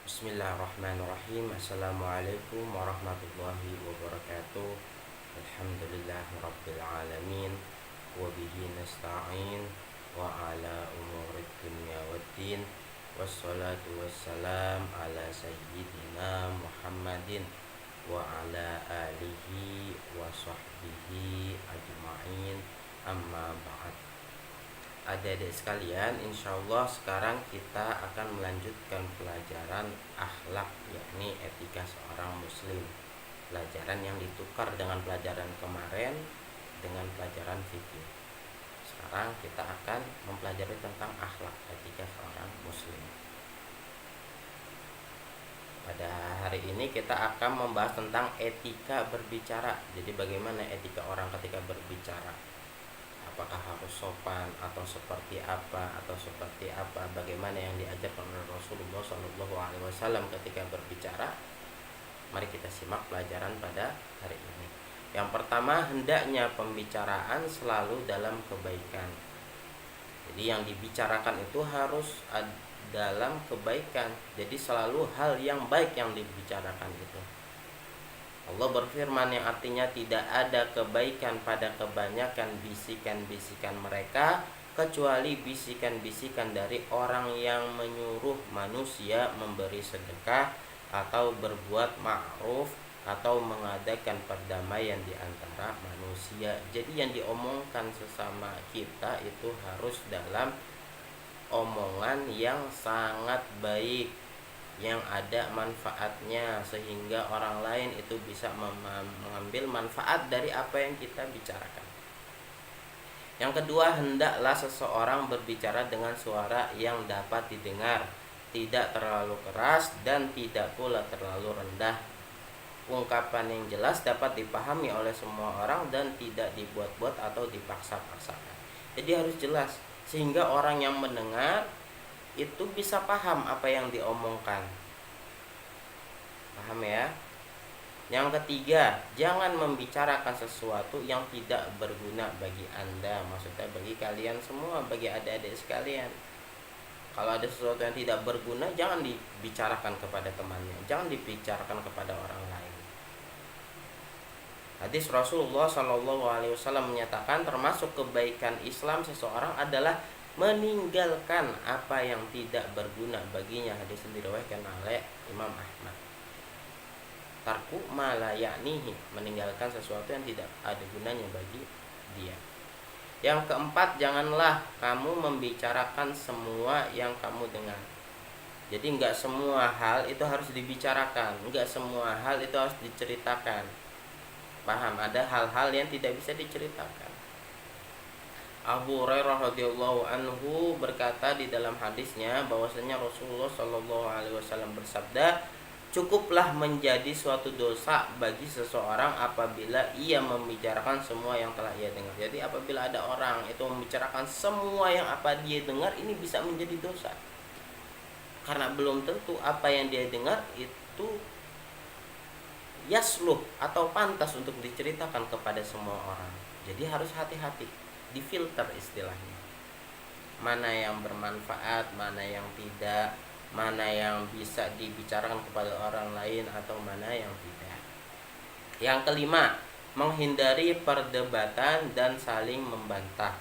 Bismillahirrahmanirrahim. Assalamualaikum warahmatullahi wabarakatuh. Alhamdulillahirabbil alamin wa bihi nasta'in wa ala umurid dunya waddin. Wassalatu wassalam ala sayyidina Muhammadin wa ala alihi wa sahbihi ajma'in. Amma ba'd. Adik-adik sekalian, insya Allah sekarang kita akan melanjutkan pelajaran akhlak, yakni etika seorang muslim. Pelajaran yang ditukar dengan pelajaran kemarin dengan pelajaran fikih. Sekarang kita akan mempelajari tentang akhlak, etika seorang muslim. Pada hari ini kita akan membahas tentang etika berbicara. Jadi bagaimana etika orang ketika berbicara, apakah harus sopan atau seperti apa, bagaimana yang diajarkan oleh Rasulullah SAW ketika berbicara. Mari kita simak pelajaran pada hari ini. Yang pertama, hendaknya pembicaraan selalu dalam kebaikan. Jadi yang dibicarakan itu harus dalam kebaikan. Jadi selalu hal yang baik yang dibicarakan itu. Allah berfirman yang artinya tidak ada kebaikan pada kebanyakan bisikan-bisikan mereka kecuali bisikan-bisikan dari orang yang menyuruh manusia memberi sedekah atau berbuat ma'ruf atau mengadakan perdamaian di antara manusia. Jadi yang diomongkan sesama kita itu harus dalam omongan yang sangat baik, yang ada manfaatnya, sehingga orang lain itu bisa mengambil manfaat dari apa yang kita bicarakan. Yang kedua, hendaklah seseorang berbicara dengan suara yang dapat didengar, tidak terlalu keras dan tidak pula terlalu rendah. Ungkapan yang jelas dapat dipahami oleh semua orang dan tidak dibuat-buat atau dipaksa-paksakan. Jadi harus jelas sehingga orang yang mendengar itu bisa paham apa yang diomongkan. Paham ya? Yang ketiga, jangan membicarakan sesuatu yang tidak berguna bagi Anda. Maksudnya bagi kalian semua, bagi adik-adik sekalian. Kalau ada sesuatu yang tidak berguna, jangan dibicarakan kepada temannya, jangan dibicarakan kepada orang lain. Hadis Rasulullah SAW menyatakan termasuk kebaikan Islam seseorang adalah meninggalkan apa yang tidak berguna baginya. Hadis diriwayatkan oleh Imam Ahmad. Tarku ma la ya'nihi, meninggalkan sesuatu yang tidak ada gunanya bagi dia. Yang keempat, janganlah kamu membicarakan semua yang kamu dengar. Jadi enggak semua hal itu harus dibicarakan, enggak semua hal itu harus diceritakan. Paham? Ada hal-hal yang tidak bisa diceritakan. Abu Hurairah radhiyallahu anhu berkata di dalam hadisnya bahwasanya Rasulullah Shallallahu alaihi wasallam bersabda, cukuplah menjadi suatu dosa bagi seseorang apabila ia membicarakan semua yang telah ia dengar. Jadi apabila ada orang itu membicarakan semua yang apa dia dengar, ini bisa menjadi dosa. Karena belum tentu apa yang dia dengar itu yasluh atau pantas untuk diceritakan kepada semua orang. Jadi harus hati-hati, difilter istilahnya, mana yang bermanfaat, mana yang tidak, mana yang bisa dibicarakan kepada orang lain atau mana yang tidak. Yang kelima, menghindari perdebatan dan saling membantah,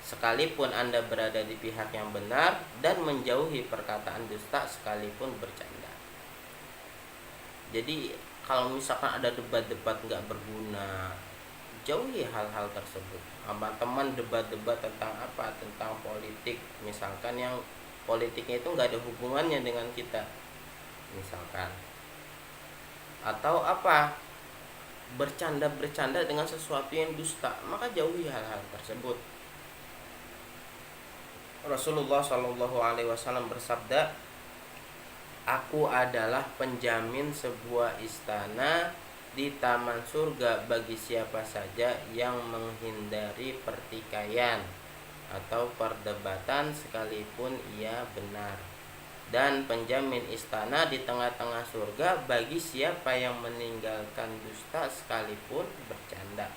sekalipun Anda berada di pihak yang benar, dan menjauhi perkataan dusta sekalipun bercanda. Jadi kalau misalkan ada debat-debat nggak berguna, jauhi hal-hal tersebut. Sama teman debat-debat tentang apa? Tentang politik, misalkan yang politiknya itu nggak ada hubungannya dengan kita, misalkan. Atau apa? Bercanda-bercanda dengan sesuatu yang dusta, maka jauhi hal-hal tersebut. Rasulullah Shallallahu alaihi wasallam bersabda, aku adalah penjamin sebuah istana di taman surga bagi siapa saja yang menghindari pertikaian atau perdebatan sekalipun ia benar, dan penjamin istana di tengah-tengah surga bagi siapa yang meninggalkan dusta sekalipun bercanda.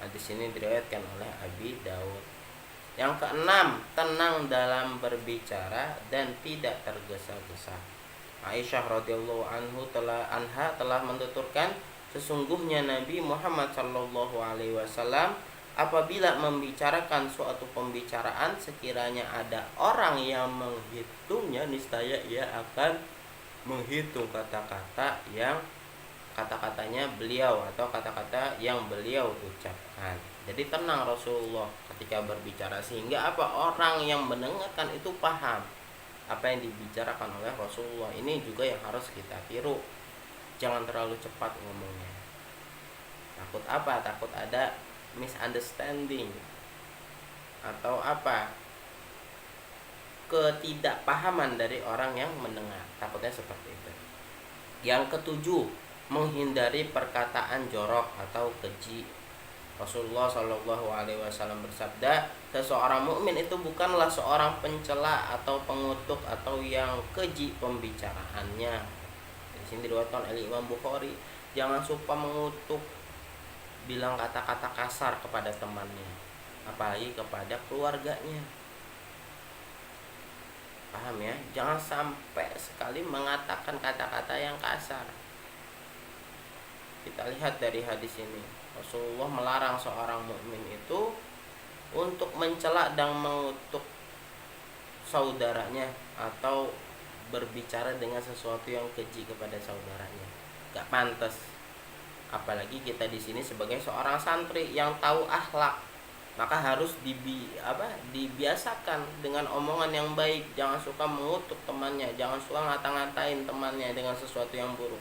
Di sini diriwayatkan oleh Abi Daud. Yang keenam, tenang dalam berbicara dan tidak tergesa-gesa. Aisyah radhiyallahu anha telah menuturkan, sesungguhnya Nabi Muhammad sallallahu alaihi wasallam apabila membicarakan suatu pembicaraan, sekiranya ada orang yang menghitungnya, niscaya ia akan menghitung kata-katanya beliau atau kata-kata yang beliau ucapkan. Jadi tenang Rasulullah ketika berbicara, sehingga apa, orang yang mendengarkan itu paham apa yang dibicarakan oleh Rasulullah. Ini juga yang harus kita tiru. Jangan terlalu cepat ngomongnya. Takut apa? Takut ada misunderstanding atau apa, ketidakpahaman dari orang yang mendengar. Takutnya seperti itu. Yang ketujuh, menghindari perkataan jorok atau keji. Rasulullah Shallallahu Alaihi Wasallam bersabda, seseorang mukmin itu bukanlah seorang pencela atau pengutuk atau yang keji pembicaraannya. Di sini diriwayatkan oleh Imam Bukhari, jangan suka mengutuk, bilang kata-kata kasar kepada temannya, apalagi kepada keluarganya. Paham ya? Jangan sampai sekali mengatakan kata-kata yang kasar. Kita lihat dari hadis ini, Rasulullah melarang seorang mukmin itu untuk mencela dan mengutuk saudaranya atau berbicara dengan sesuatu yang keji kepada saudaranya. Gak pantas. Apalagi kita di sini sebagai seorang santri yang tahu akhlak, maka harus dibiasakan dengan omongan yang baik. Jangan suka mengutuk temannya, jangan suka ngata-ngatain temannya dengan sesuatu yang buruk.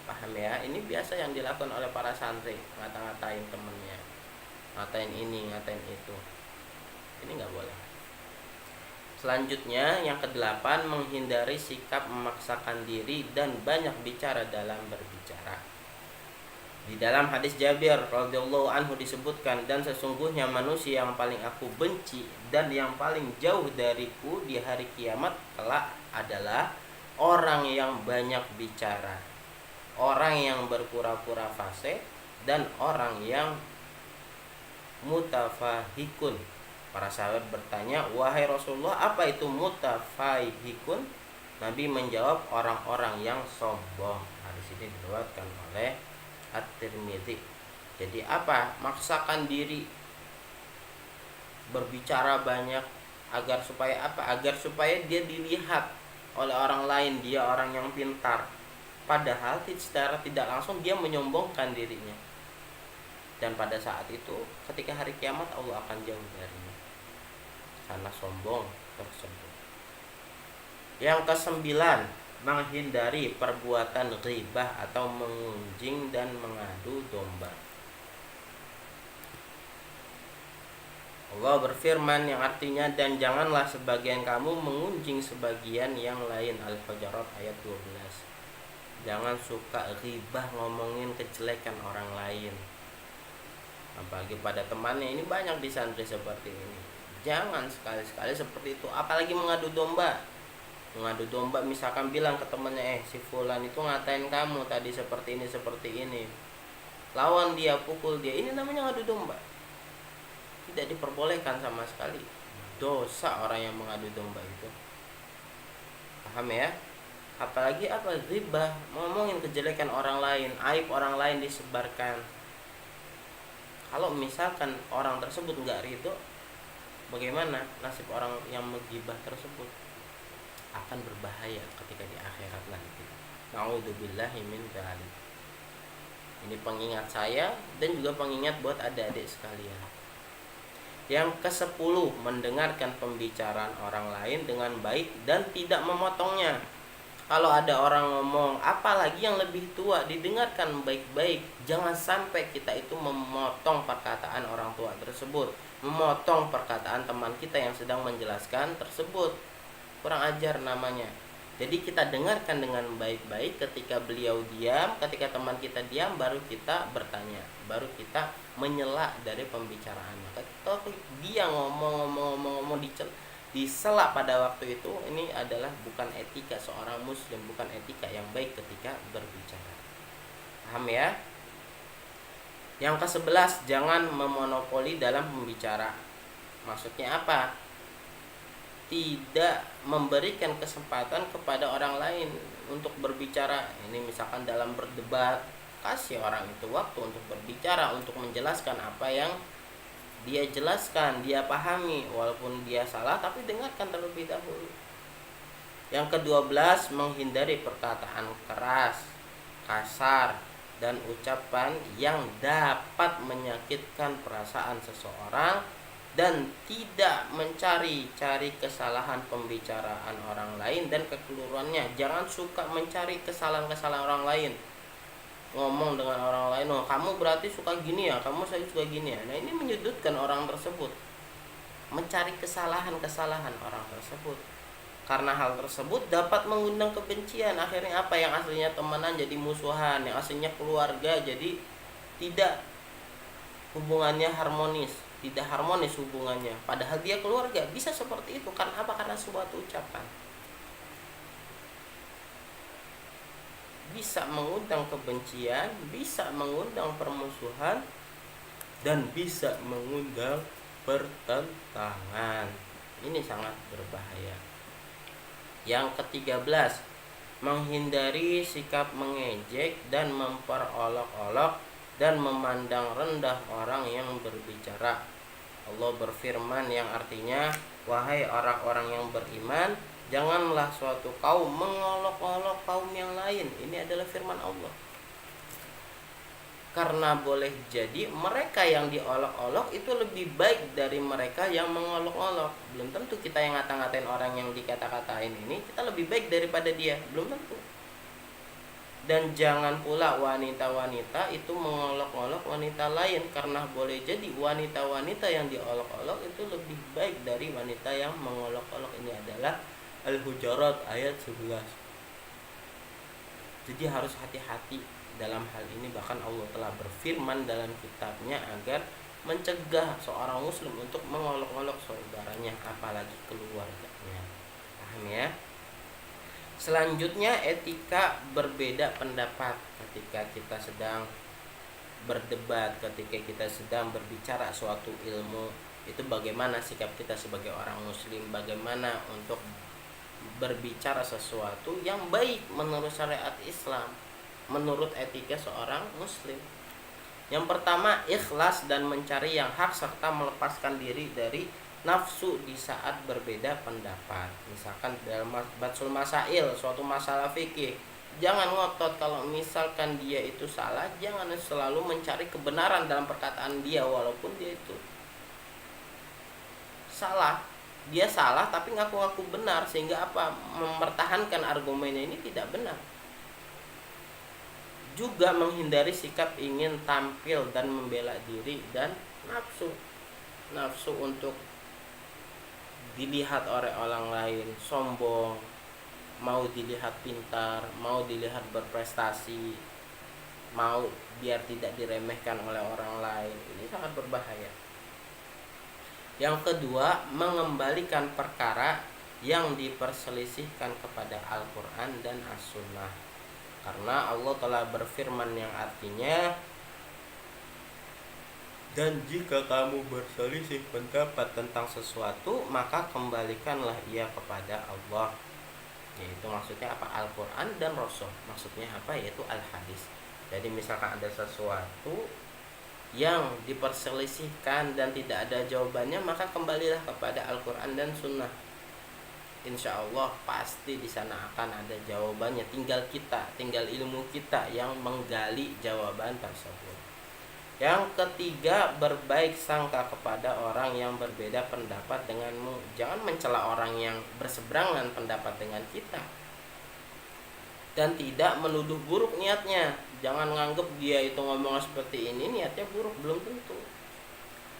Paham ya? Ini biasa yang dilakukan oleh para santri, ngata-ngatain temannya, ngatain ini, ngatain itu. Ini nggak boleh. Selanjutnya yang kedelapan, menghindari sikap memaksakan diri dan banyak bicara dalam berbicara. Di dalam hadis Jabir radhiyallahu anhu disebutkan, dan sesungguhnya manusia yang paling aku benci dan yang paling jauh dariku di hari kiamat kelak adalah orang yang banyak bicara, orang yang berpura-pura fasih, dan orang yang mutafahikun. Para sahabat bertanya, wahai Rasulullah, apa itu mutafahikun? Nabi menjawab, orang-orang yang sombong. Hadis ini diriwayatkan oleh At-Tirmidzi. Jadi apa? Maksakan diri berbicara banyak agar supaya apa? Agar supaya dia dilihat oleh orang lain, dia orang yang pintar. Padahal secara tidak langsung dia menyombongkan dirinya. Dan pada saat itu ketika hari kiamat Allah akan jauh darinya karena sombong tersebut. Yang kesembilan, menghindari perbuatan ghibah atau mengunjing dan mengadu domba. Allah berfirman yang artinya, dan janganlah sebagian kamu mengunjing sebagian yang lain. Al-Hujurat ayat 12. Jangan suka ghibah, ngomongin kejelekan orang lain, apalagi pada temannya. Ini banyak di santri seperti ini. Jangan sekali-sekali seperti itu. Apalagi mengadu domba. Mengadu domba, misalkan bilang ke temannya, si fulan itu ngatain kamu tadi seperti ini, lawan dia, pukul dia. Ini namanya ngadu domba. Tidak diperbolehkan sama sekali. Dosa orang yang mengadu domba itu. Paham ya? Apalagi apa? Ghibah, ngomongin kejelekan orang lain, aib orang lain disebarkan. Kalau misalkan orang tersebut nggak ridho, bagaimana nasib orang yang menggibah tersebut? Akan berbahaya ketika di akhirat nanti. Na'udzubillahi min dzalik. Ini pengingat saya dan juga pengingat buat adik-adik sekalian. Yang ke-10, mendengarkan pembicaraan orang lain dengan baik dan tidak memotongnya. Kalau ada orang ngomong, apalagi yang lebih tua, didengarkan baik-baik. Jangan sampai kita itu memotong perkataan orang tua tersebut, memotong perkataan teman kita yang sedang menjelaskan tersebut. Kurang ajar namanya. Jadi kita dengarkan dengan baik-baik. Ketika beliau diam, ketika teman kita diam, baru kita bertanya, baru kita menyela dari pembicaraannya. Kalau dia ngomong disela pada waktu itu, ini adalah bukan etika seorang muslim, bukan etika yang baik ketika berbicara. Paham ya? Yang ke-11, jangan memonopoli dalam pembicara. Maksudnya apa? tidak memberikan kesempatan kepada orang lain untuk berbicara. Ini misalkan dalam berdebat, kasih orang itu waktu untuk berbicara, untuk menjelaskan apa yang dia jelaskan, dia pahami, walaupun dia salah tapi dengarkan terlebih dahulu. Yang ke-12, menghindari perkataan keras, kasar, dan ucapan yang dapat menyakitkan perasaan seseorang, dan tidak mencari-cari kesalahan pembicaraan orang lain dan kekeliruannya. Jangan suka mencari kesalahan-kesalahan orang lain, ngomong dengan orang lain, oh kamu berarti suka gini ya, kamu saya suka gini ya. Nah, ini menyudutkan orang tersebut, mencari kesalahan-kesalahan orang tersebut. Karena hal tersebut dapat mengundang kebencian. Akhirnya apa, yang aslinya temenan jadi musuhan, yang aslinya keluarga jadi tidak hubungannya harmonis, tidak harmonis hubungannya. Padahal dia keluarga. Bisa seperti itu. Karena apa? Karena suatu ucapan bisa mengundang kebencian, bisa mengundang permusuhan, dan bisa mengundang pertentangan. Ini sangat berbahaya. Yang ke-13, menghindari sikap mengejek dan memperolok-olok dan memandang rendah orang yang berbicara. Allah berfirman yang artinya, wahai orang-orang yang beriman, janganlah suatu kaum mengolok-olok kaum yang lain. Ini adalah firman Allah. Karena boleh jadi mereka yang diolok-olok itu lebih baik dari mereka yang mengolok-olok. Belum tentu kita yang ngata-ngatain orang yang dikata-katain ini kita lebih baik daripada dia, belum tentu. Dan jangan pula wanita-wanita itu mengolok-olok wanita lain, karena boleh jadi wanita-wanita yang diolok-olok itu lebih baik dari wanita yang mengolok-olok. Ini adalah Al-Hujurat ayat 11. Jadi harus hati-hati dalam hal ini. Bahkan Allah telah berfirman dalam kitabnya agar mencegah seorang muslim untuk mengolok-olok saudaranya, apalagi keluarganya. Paham ya? Selanjutnya, etika berbeda pendapat ketika kita sedang berdebat, ketika kita sedang berbicara suatu ilmu. Itu bagaimana sikap kita sebagai orang muslim, bagaimana untuk berbicara sesuatu yang baik menurut syariat Islam, menurut etika seorang muslim. Yang pertama, ikhlas dan mencari yang hak serta melepaskan diri dari nafsu di saat berbeda pendapat. Misalkan dalam batsul masail, suatu masalah fikih, jangan ngotot kalau misalkan dia itu salah. Jangan selalu mencari kebenaran dalam perkataan dia walaupun dia itu salah. Dia salah tapi ngaku-ngaku benar, sehingga apa, mempertahankan argumennya ini tidak benar. Juga menghindari sikap ingin tampil dan membela diri dan nafsu untuk dilihat oleh orang lain, sombong, mau dilihat pintar, mau dilihat berprestasi, mau biar tidak diremehkan oleh orang lain. Ini sangat berbahaya. Yang kedua, mengembalikan perkara yang diperselisihkan kepada Al-Quran dan As-Sunnah. Karena Allah telah berfirman yang artinya, dan jika kamu berselisih pendapat tentang sesuatu, maka kembalikanlah ia kepada Allah. Yaitu maksudnya apa? Al-Quran dan Rasul. Maksudnya apa? Yaitu Al-Hadis. Jadi misalkan ada sesuatu yang diperselisihkan dan tidak ada jawabannya, maka kembalilah kepada Al-Quran dan Sunnah. Insya Allah pasti di sana akan ada jawabannya. Tinggal ilmu kita yang menggali jawaban tersebut. Yang ketiga, berbaik sangka kepada orang yang berbeda pendapat denganmu. Jangan mencela orang yang berseberangan pendapat dengan kita, dan tidak menuduh buruk niatnya. Jangan nganggep dia itu ngomong seperti ini niatnya buruk, belum tentu.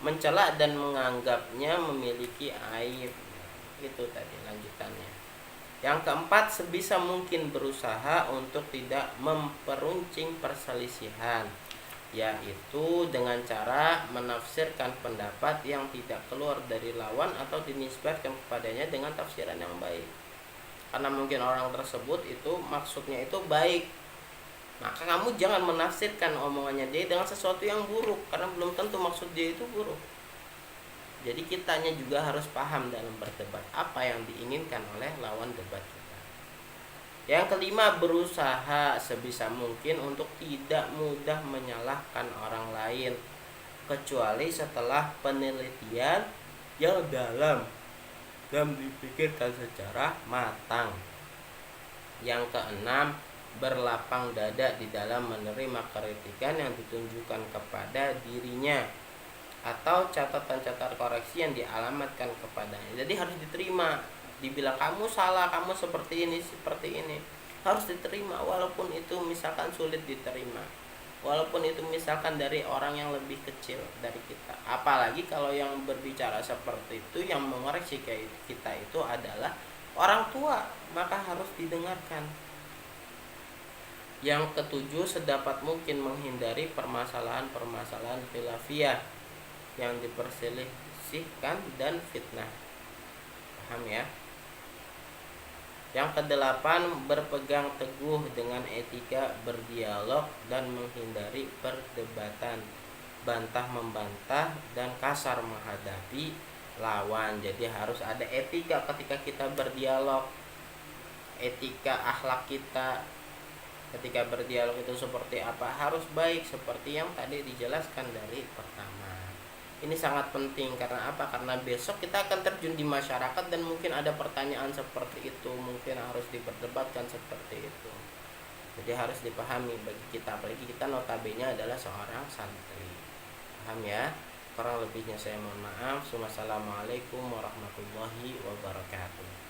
Mencela dan menganggapnya memiliki aib. Itu tadi lanjutannya. Yang keempat, sebisa mungkin berusaha untuk tidak memperuncing perselisihan, yaitu dengan cara menafsirkan pendapat yang tidak keluar dari lawan atau dinisbatkan kepadanya dengan tafsiran yang baik. Karena mungkin orang tersebut itu maksudnya itu baik, maka kamu jangan menafsirkan omongannya dia dengan sesuatu yang buruk, karena belum tentu maksud dia itu buruk. Jadi kitanya juga harus paham dalam berdebat apa yang diinginkan oleh lawan debat kita. Yang kelima, berusaha sebisa mungkin untuk tidak mudah menyalahkan orang lain, kecuali setelah penelitian yang dalam dan dipikirkan secara matang. Yang keenam, berlapang dada di dalam menerima kritikan yang ditunjukkan kepada dirinya atau catatan-catatan koreksi yang dialamatkan kepadanya. Jadi harus diterima. Dibilang kamu salah, kamu seperti ini, harus diterima walaupun itu misalkan sulit diterima. Walaupun itu misalkan dari orang yang lebih kecil dari kita. Apalagi kalau yang berbicara seperti itu, yang mengoreksi kita itu adalah orang tua, maka harus didengarkan. Yang ketujuh, sedapat mungkin menghindari permasalahan-permasalahan khilafiyah yang diperselisihkan dan fitnah. Paham ya? Yang kedelapan, berpegang teguh dengan etika berdialog dan menghindari perdebatan, bantah membantah dan kasar menghadapi lawan. Jadi harus ada etika ketika kita berdialog. Etika akhlak kita ketika berdialog itu seperti apa? Harus baik seperti yang tadi dijelaskan dari pertama. Ini sangat penting karena apa? Karena besok kita akan terjun di masyarakat dan mungkin ada pertanyaan seperti itu, mungkin harus diperdebatkan seperti itu. Jadi harus dipahami bagi kita, apalagi kita notabene adalah seorang santri. Paham ya? Kurang lebihnya saya mohon maaf. Wassalamualaikum warahmatullahi wabarakatuh.